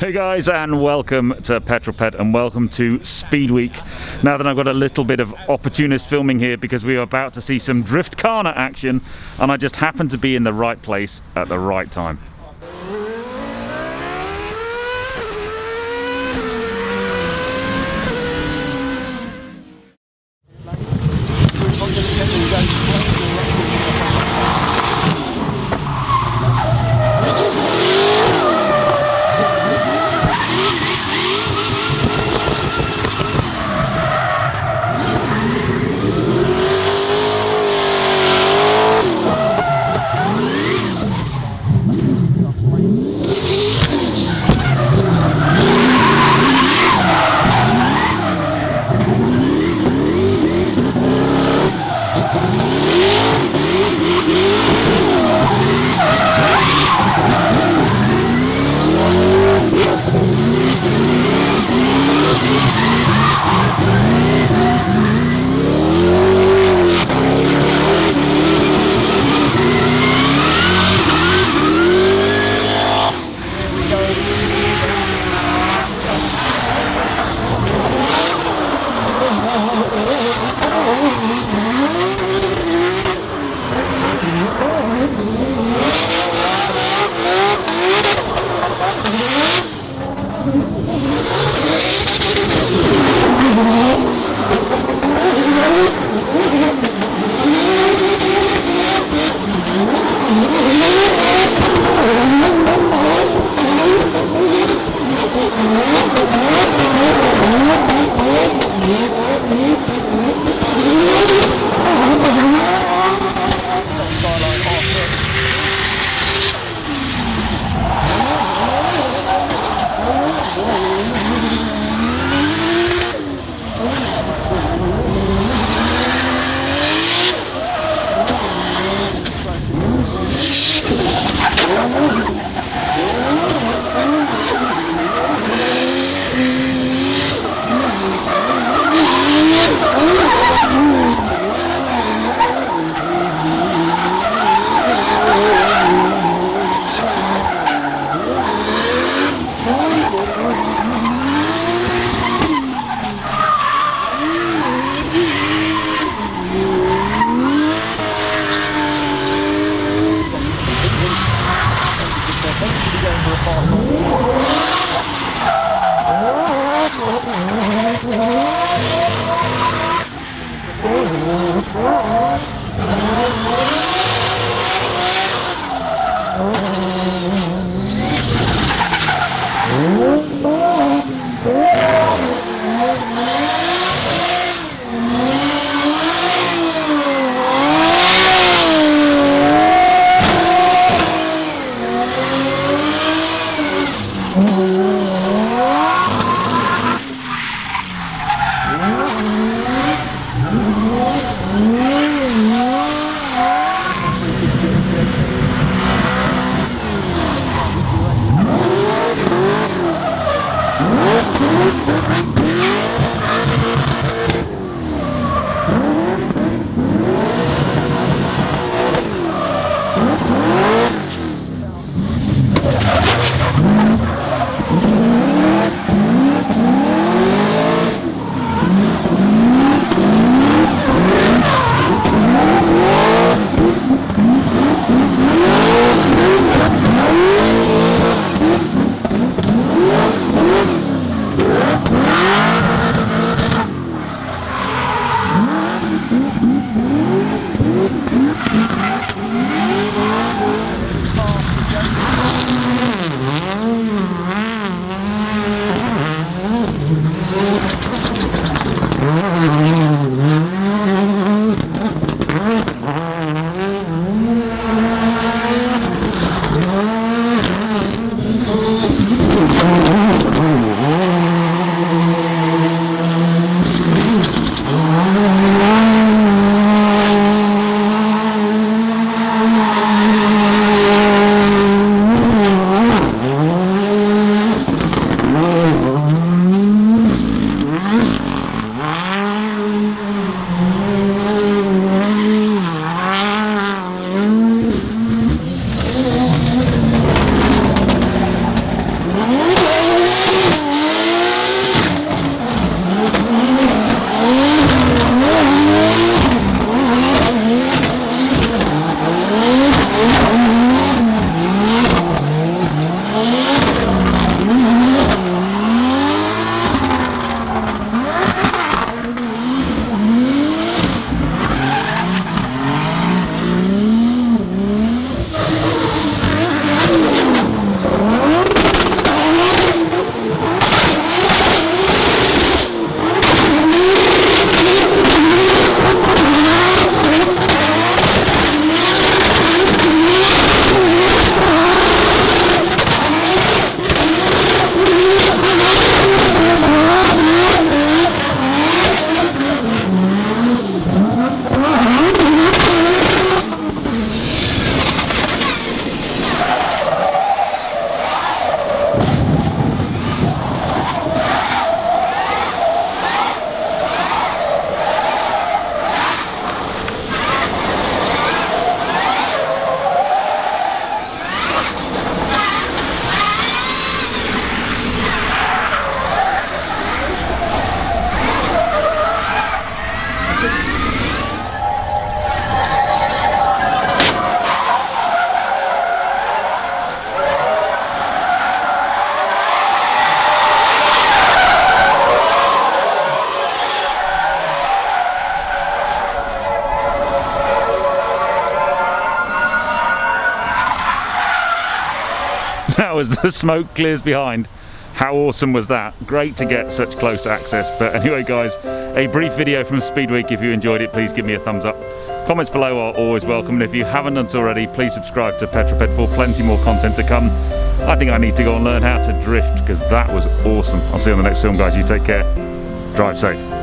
Hey guys, and welcome to Petrol Pet and welcome to Speedweek. Now that I've got a little bit of opportunist filming here because we are about to see some Driftkana action, and I just happened to be in the right place at the right time. as the smoke clears behind. How awesome was that? Great to get such close access. But anyway guys, a brief video from Speedweek. If you enjoyed it, please give me a thumbs up. Comments below are always welcome, and if you haven't done so already, please subscribe to Petrol for plenty more content to come. I think I need to go and learn how to drift, because that was awesome. I'll see you on the next film guys. You take care. Drive safe.